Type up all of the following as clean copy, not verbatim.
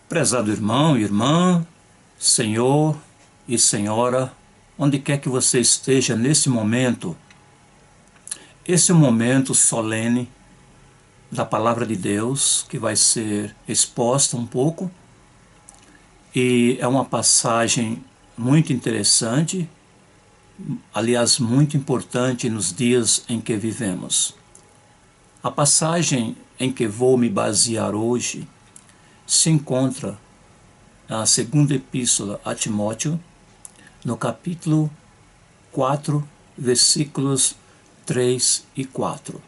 Prezado irmão, irmã, senhor e senhora, onde quer que você esteja nesse momento, esse é um momento solene da Palavra de Deus que vai ser exposta um pouco, e é uma passagem muito interessante, aliás, muito importante nos dias em que vivemos. A passagem em que vou me basear hoje se encontra na segunda epístola a Timóteo, no capítulo 4, versículos 3 e 4.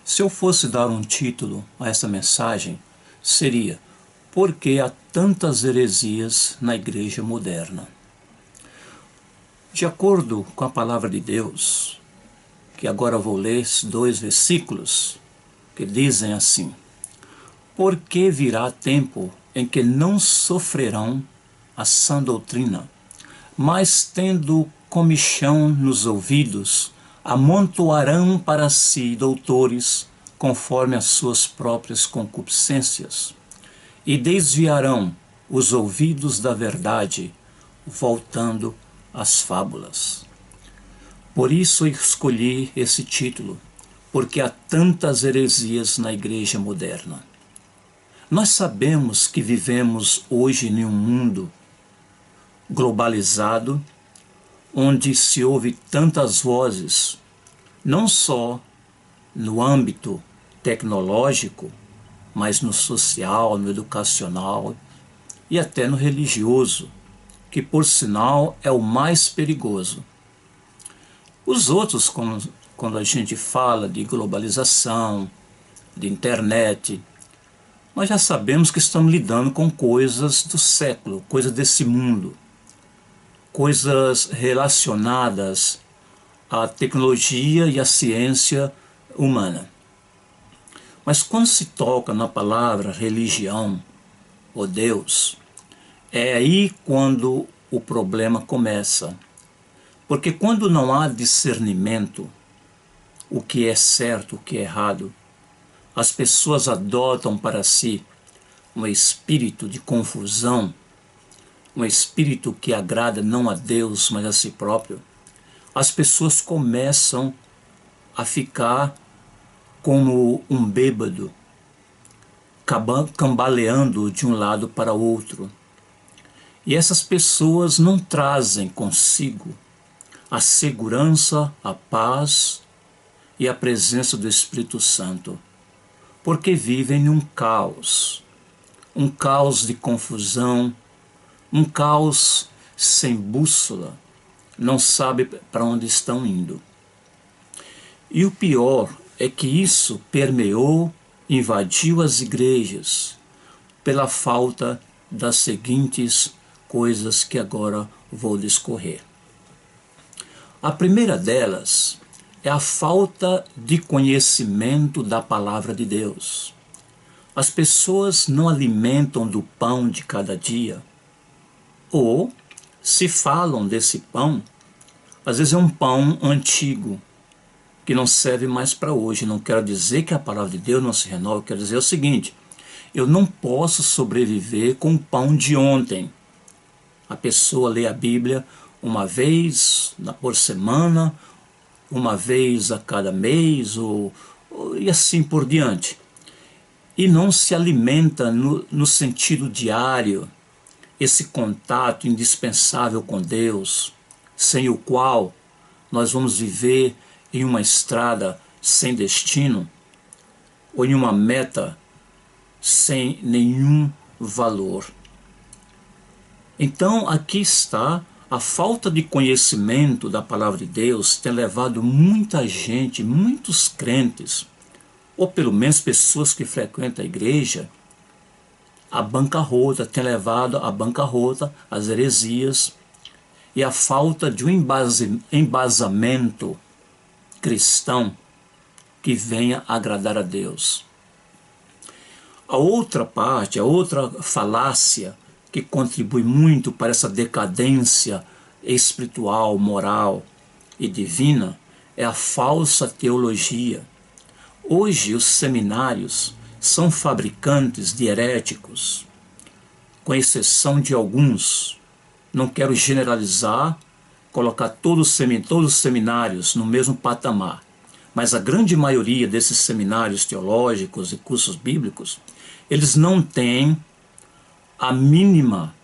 Se eu fosse dar um título a essa mensagem, seria Por que há tantas heresias na igreja moderna? De acordo com a palavra de Deus, que agora vou ler dois versículos que dizem assim: Porque virá tempo em que não sofrerão a sã doutrina, mas tendo comichão nos ouvidos, amontoarão para si doutores conforme as suas próprias concupiscências, e desviarão os ouvidos da verdade, voltando às fábulas. Por isso eu escolhi esse título, porque há tantas heresias na igreja moderna. Nós sabemos que vivemos hoje em um mundo globalizado, onde se ouve tantas vozes, não só no âmbito tecnológico, mas no social, no educacional e até no religioso, que por sinal é o mais perigoso. Os outros, quando a gente fala de globalização, de internet, nós já sabemos que estamos lidando com coisas do século, coisas desse mundo, coisas relacionadas à tecnologia e à ciência humana. Mas quando se toca na palavra religião ou Deus, é aí quando o problema começa. Porque quando não há discernimento, o que é certo, o que é errado, as pessoas adotam para si um espírito de confusão, um espírito que agrada não a Deus, mas a si próprio. As pessoas começam a ficar como um bêbado, cambaleando de um lado para outro. E essas pessoas não trazem consigo a segurança, a paz e a presença do Espírito Santo, porque vivem num caos, um caos de confusão, um caos sem bússola, não sabe para onde estão indo. E o pior é que isso permeou, invadiu as igrejas, pela falta das seguintes coisas que agora vou discorrer. A primeira delas é a falta de conhecimento da palavra de Deus. As pessoas não alimentam do pão de cada dia, ou, se falam desse pão, às vezes é um pão antigo, que não serve mais para hoje. Não quero dizer que a palavra de Deus não se renova, eu quero dizer o seguinte: eu não posso sobreviver com o pão de ontem. A pessoa lê a Bíblia uma vez por semana, uma vez a cada mês, e assim por diante. E não se alimenta no sentido diário, esse contato indispensável com Deus, sem o qual nós vamos viver em uma estrada sem destino, ou em uma meta sem nenhum valor. Então aqui está a falta de conhecimento da palavra de Deus, tem levado muita gente, muitos crentes, ou pelo menos pessoas que frequentam a igreja, à bancarrota, tem levado à bancarrota, às heresias, e a falta de um embasamento cristão que venha agradar a Deus. A outra parte, a outra falácia que contribui muito para essa decadência espiritual, moral e divina é a falsa teologia. Hoje os seminários são fabricantes de heréticos, com exceção de alguns. Não quero generalizar, colocar todos os seminários no mesmo patamar, mas a grande maioria desses seminários teológicos e cursos bíblicos, eles não têm a mínima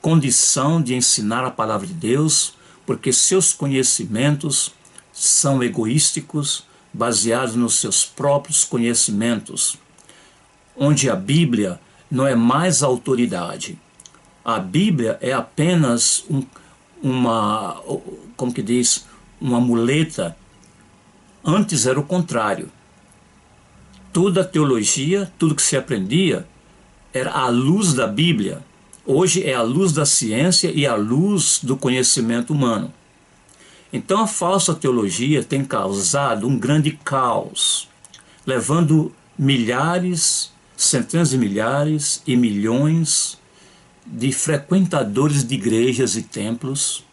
condição de ensinar a palavra de Deus, porque seus conhecimentos são egoísticos, baseados nos seus próprios conhecimentos, onde a Bíblia não é mais autoridade. A Bíblia é apenas uma muleta. Antes era o contrário. Toda a teologia, tudo que se aprendia, era à luz da Bíblia. Hoje é à luz da ciência e à luz do conhecimento humano. Então a falsa teologia tem causado um grande caos, levando milhares, centenas de milhares e milhões de frequentadores de igrejas e templos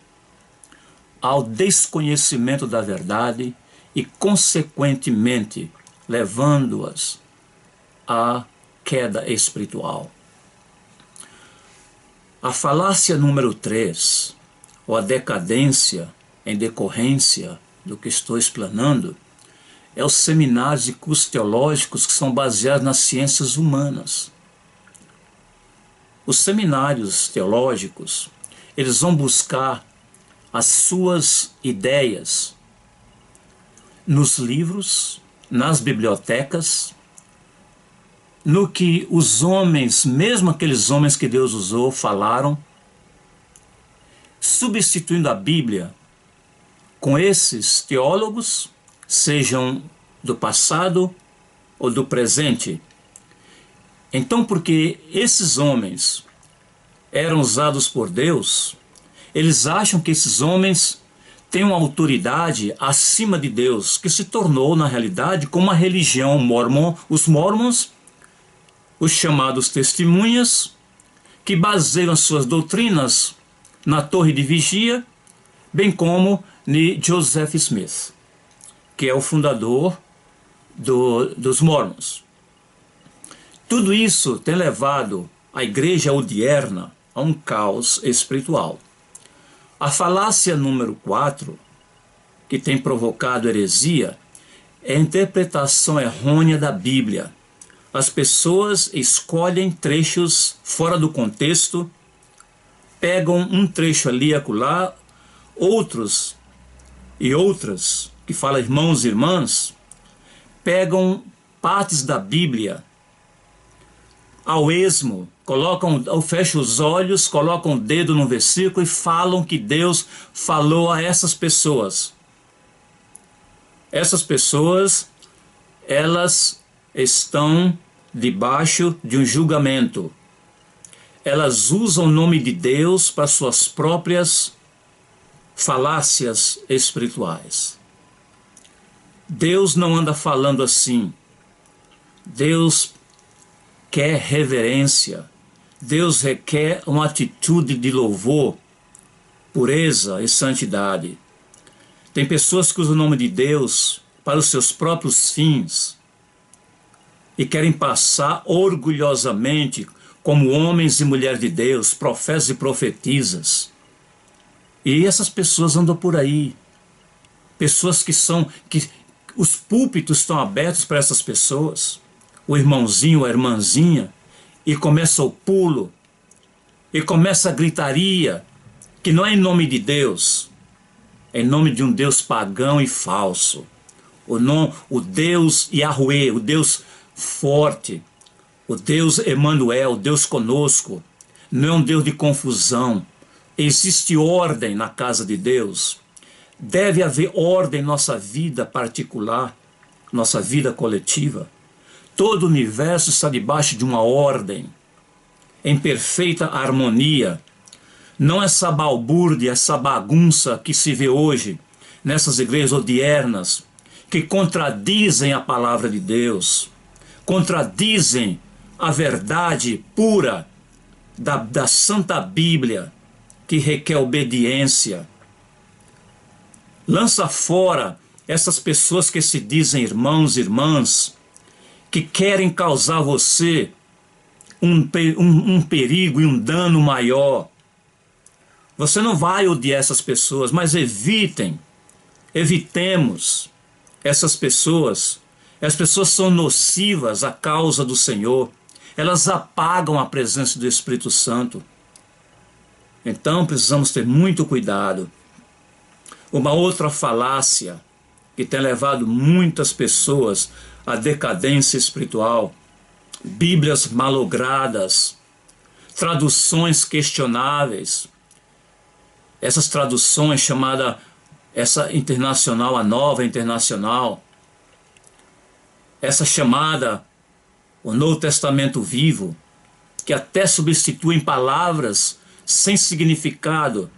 ao desconhecimento da verdade e, consequentemente, levando-as à queda espiritual. A falácia número 3, ou a decadência em decorrência do que estou explanando, é os seminários e cursos teológicos que são baseados nas ciências humanas. Os seminários teológicos, eles vão buscar as suas ideias nos livros, nas bibliotecas, no que os homens, mesmo aqueles homens que Deus usou, falaram, substituindo a Bíblia com esses teólogos, sejam do passado ou do presente. Então, porque esses homens eram usados por Deus, eles acham que esses homens têm uma autoridade acima de Deus, que se tornou, na realidade, como uma religião mormon. Os mormons, os chamados testemunhas, que baseiam suas doutrinas na torre de vigia, bem como de Joseph Smith, que é o fundador dos mormons. Tudo isso tem levado a igreja odierna a um caos espiritual. A falácia número 4, que tem provocado heresia, é a interpretação errônea da Bíblia. As pessoas escolhem trechos fora do contexto, pegam um trecho ali e acolá, outros e outras, que fala irmãos e irmãs, pegam partes da Bíblia ao esmo, fecham os olhos, colocam o dedo no versículo e falam que Deus falou a essas pessoas. Essas pessoas, elas estão debaixo de um julgamento. Elas usam o nome de Deus para suas próprias falácias espirituais. Deus não anda falando assim. Deus quer reverência. Deus requer uma atitude de louvor, pureza e santidade. Tem pessoas que usam o nome de Deus para os seus próprios fins e querem passar orgulhosamente como homens e mulheres de Deus, profetas e profetisas. E essas pessoas andam por aí. Pessoas que os púlpitos estão abertos para essas pessoas. O irmãozinho, a irmãzinha, e começa o pulo, e começa a gritaria, que não é em nome de Deus, é em nome de um Deus pagão e falso. O Deus Yahweh, o Deus forte, o Deus Emanuel, o Deus conosco, não é um Deus de confusão. Existe ordem na casa de Deus. Deve haver ordem em nossa vida particular, nossa vida coletiva. Todo o universo está debaixo de uma ordem, em perfeita harmonia. Não essa balbúrdia, essa bagunça que se vê hoje nessas igrejas odiernas, que contradizem a palavra de Deus, contradizem a verdade pura da Santa Bíblia, que requer obediência. Lança fora essas pessoas que se dizem irmãos e irmãs, que querem causar você um perigo e um dano maior. Você não vai odiar essas pessoas, mas evitemos essas pessoas. As pessoas são nocivas à causa do Senhor. Elas apagam a presença do Espírito Santo. Então precisamos ter muito cuidado. Uma outra falácia que tem levado muitas pessoas à decadência espiritual: Bíblias malogradas, traduções questionáveis. Essas traduções chamadas, essa internacional, a nova internacional, essa chamada o Novo Testamento vivo, que até substituem palavras sem significado,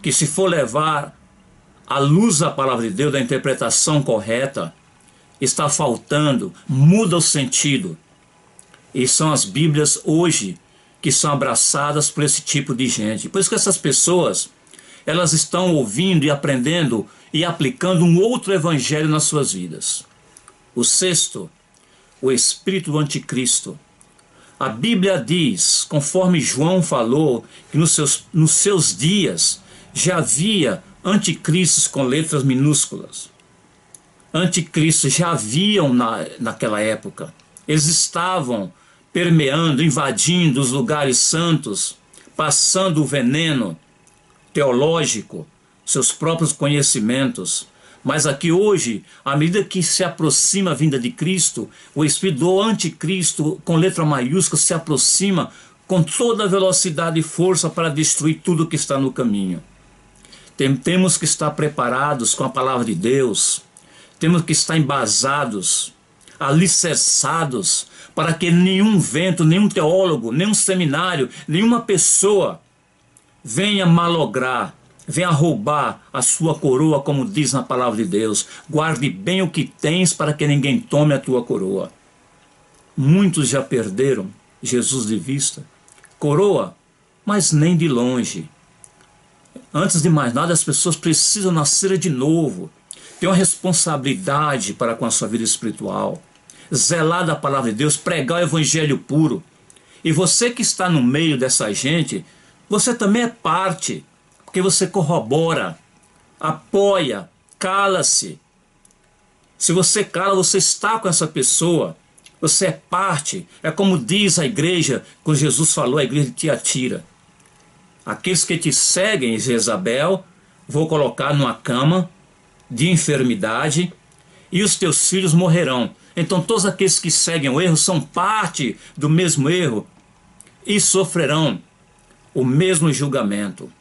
que se for levar à luz da palavra de Deus, da interpretação correta, está faltando, muda o sentido. E são as Bíblias hoje que são abraçadas por esse tipo de gente. Por isso que essas pessoas, elas estão ouvindo e aprendendo e aplicando um outro evangelho nas suas vidas. O sexto, o espírito do anticristo. A Bíblia diz, conforme João falou, que nos seus dias já havia anticristos com letras minúsculas. Anticristos já haviam naquela época. Eles estavam permeando, invadindo os lugares santos, passando o veneno teológico, seus próprios conhecimentos. Mas aqui hoje, à medida que se aproxima a vinda de Cristo, o espírito do anticristo, com letra maiúscula, se aproxima com toda a velocidade e força para destruir tudo que está no caminho. Temos que estar preparados com a palavra de Deus, temos que estar embasados, alicerçados, para que nenhum vento, nenhum teólogo, nenhum seminário, nenhuma pessoa venha malograr, venha roubar a sua coroa, como diz na palavra de Deus. Guarde bem o que tens para que ninguém tome a tua coroa. Muitos já perderam Jesus de vista. Coroa, mas nem de longe. Antes de mais nada, as pessoas precisam nascer de novo. Ter uma responsabilidade para com a sua vida espiritual. Zelar da palavra de Deus, pregar o evangelho puro. E você que está no meio dessa gente, você também é parte, porque você corrobora, apoia, cala-se. Se você cala, você está com essa pessoa, você é parte. É como diz a igreja, quando Jesus falou, a igreja de Tiatira: aqueles que te seguem, Jezabel, vou colocar numa cama de enfermidade e os teus filhos morrerão. Então todos aqueles que seguem o erro são parte do mesmo erro e sofrerão o mesmo julgamento.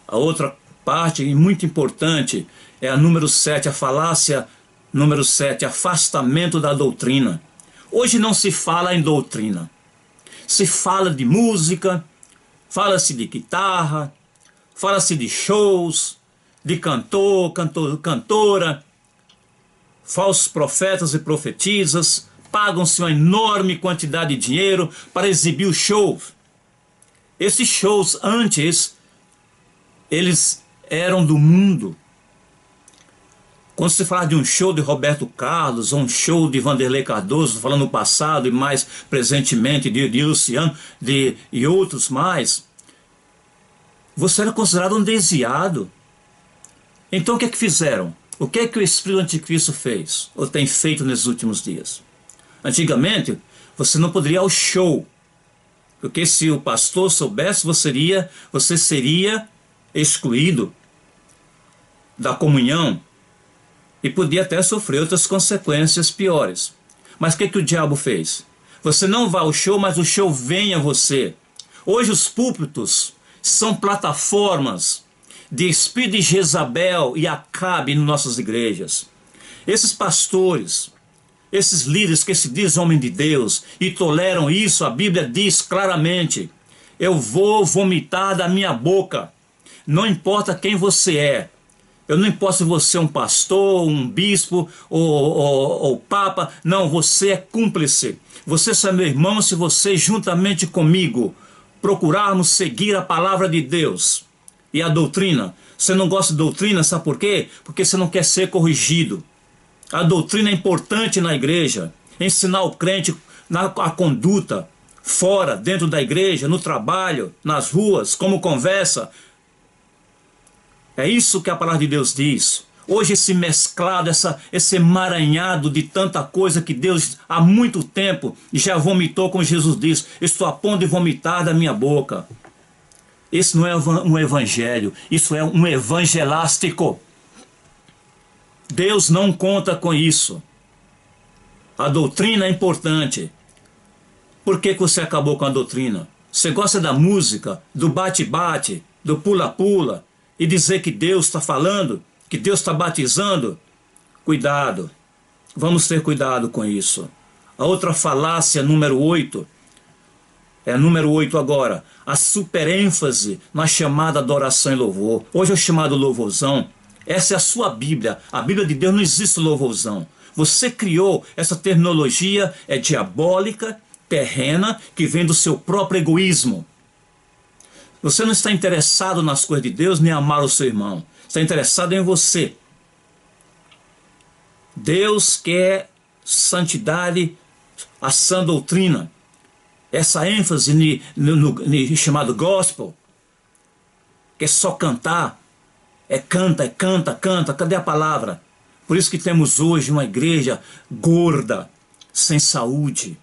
A outra parte, e muito importante, é a número 7, a falácia número 7, afastamento da doutrina. Hoje não se fala em doutrina. Se fala de música, fala-se de guitarra, fala-se de shows, de cantora, falsos profetas e profetisas, pagam-se uma enorme quantidade de dinheiro para exibir o show. Esses shows antes, eles eram do mundo. Quando se fala de um show de Roberto Carlos, ou um show de Vanderlei Cardoso, falando no passado e mais presentemente de Luciano e outros mais, você era considerado um desviado. Então o que é que fizeram? O que é que o espírito do anticristo fez, ou tem feito nesses últimos dias? Antigamente, você não poderia ir ao show, porque se o pastor soubesse, você seria excluído da comunhão e podia até sofrer outras consequências piores. Mas o que o diabo fez? Você não vai ao show, mas o show vem a você. Hoje os púlpitos são plataformas de espírito de Jezabel e Acabe em nossas igrejas. Esses pastores, esses líderes que se dizem homem de Deus e toleram isso, a Bíblia diz claramente: eu vou vomitar da minha boca. Não importa quem você é. Eu não importa se você é um pastor, um bispo ou papa. Não, você é cúmplice. Você é meu irmão se você, juntamente comigo, procurarmos seguir a palavra de Deus e a doutrina. Você não gosta de doutrina, sabe por quê? Porque você não quer ser corrigido. A doutrina é importante na igreja. Ensinar o crente a conduta, fora, dentro da igreja, no trabalho, nas ruas, como conversa. É isso que a palavra de Deus diz. Hoje esse mesclado, esse emaranhado de tanta coisa que Deus há muito tempo já vomitou, como Jesus diz, estou a ponto de vomitar da minha boca. Esse não é um evangelho, isso é um evangelástico. Deus não conta com isso. A doutrina é importante. Por que você acabou com a doutrina? Você gosta da música, do bate-bate, do pula-pula, e dizer que Deus está falando, que Deus está batizando? Cuidado, vamos ter cuidado com isso. A outra falácia, número 8, é número 8 agora, a superênfase na chamada adoração e louvor. Hoje é o chamado louvorzão. Essa é a sua Bíblia. A Bíblia de Deus não existe louvorzão. Você criou essa terminologia, é diabólica, terrena, que vem do seu próprio egoísmo. Você não está interessado nas coisas de Deus, nem amar o seu irmão. Está interessado em você. Deus quer santidade, a sã doutrina. Essa ênfase no chamado gospel, que é só cantar, canta, canta. Cadê a palavra? Por isso que temos hoje uma igreja gorda, sem saúde,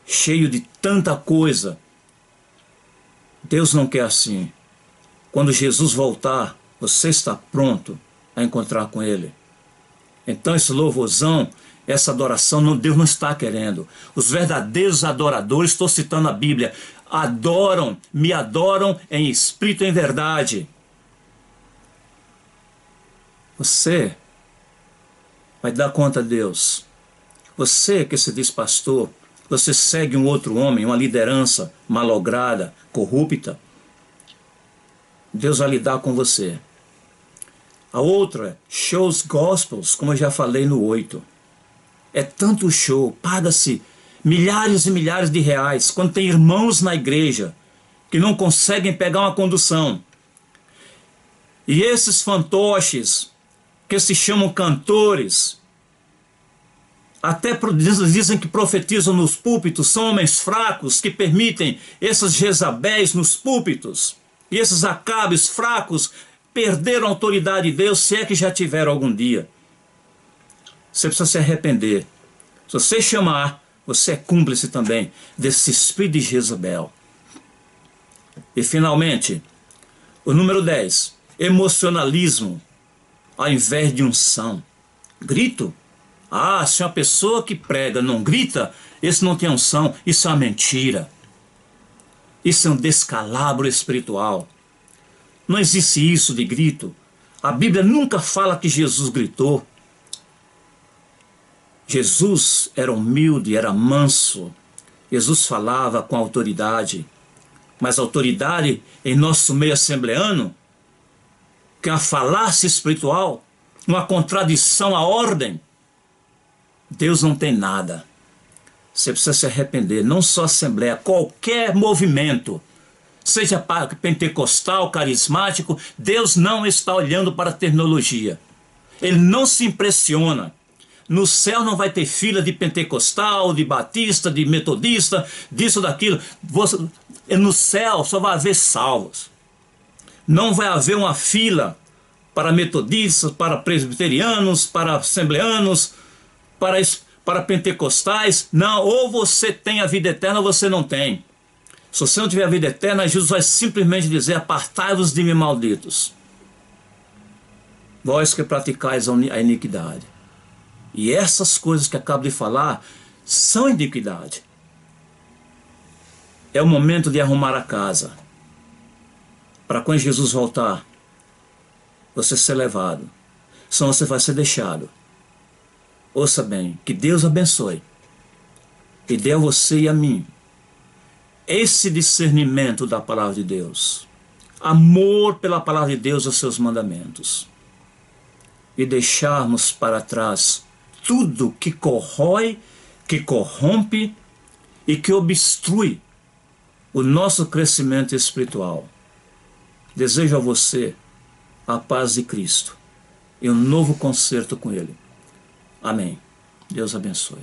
cheio de tanta coisa. Deus não quer assim. Quando Jesus voltar, você está pronto a encontrar com Ele. Então esse louvorzão, essa adoração, Deus não está querendo. Os verdadeiros adoradores, estou citando a Bíblia, me adoram em espírito e em verdade. Você vai dar conta a Deus. Você que se diz pastor, você segue um outro homem, uma liderança malograda, corrupta, Deus vai lidar com você. A outra, shows gospels, como eu já falei no 8. É tanto show, paga-se milhares e milhares de reais, quando tem irmãos na igreja que não conseguem pegar uma condução. E esses fantoches, que se chamam cantores, até dizem que profetizam nos púlpitos, são homens fracos que permitem essas Jezabéis nos púlpitos. E esses Acabes fracos perderam a autoridade de Deus, se é que já tiveram algum dia. Você precisa se arrepender. Se você chamar, você é cúmplice também desse espírito de Jezabel. E finalmente, o número 10, emocionalismo ao invés de unção. Grito. Se uma pessoa que prega não grita, esse não tem unção. Isso é uma mentira. Isso é um descalabro espiritual. Não existe isso de grito. A Bíblia nunca fala que Jesus gritou. Jesus era humilde, era manso. Jesus falava com autoridade. Mas a autoridade em nosso meio assembleano, que é uma falácia espiritual, uma contradição à ordem. Deus não tem nada. Você precisa se arrepender. Não só a Assembleia, qualquer movimento, seja pentecostal, carismático, Deus não está olhando para a terminologia. Ele não se impressiona. No céu não vai ter fila de pentecostal, de batista, de metodista, disso, daquilo. No céu só vai haver salvos. Não vai haver uma fila para metodistas, para presbiterianos, para assembleanos, para pentecostais. Não, ou você tem a vida eterna ou você não tem. Se você não tiver a vida eterna, Jesus vai simplesmente dizer: apartai-vos de mim, malditos, vós que praticais a iniquidade. E essas coisas que acabo de falar são iniquidade. É o momento de arrumar a casa, para quando Jesus voltar, você ser levado, senão você vai ser deixado. Ouça bem, que Deus abençoe e dê a você e a mim esse discernimento da palavra de Deus, amor pela palavra de Deus e os seus mandamentos, e deixarmos para trás tudo que corrói, que corrompe e que obstrui o nosso crescimento espiritual. Desejo a você a paz de Cristo e um novo concerto com Ele. Amém. Deus abençoe.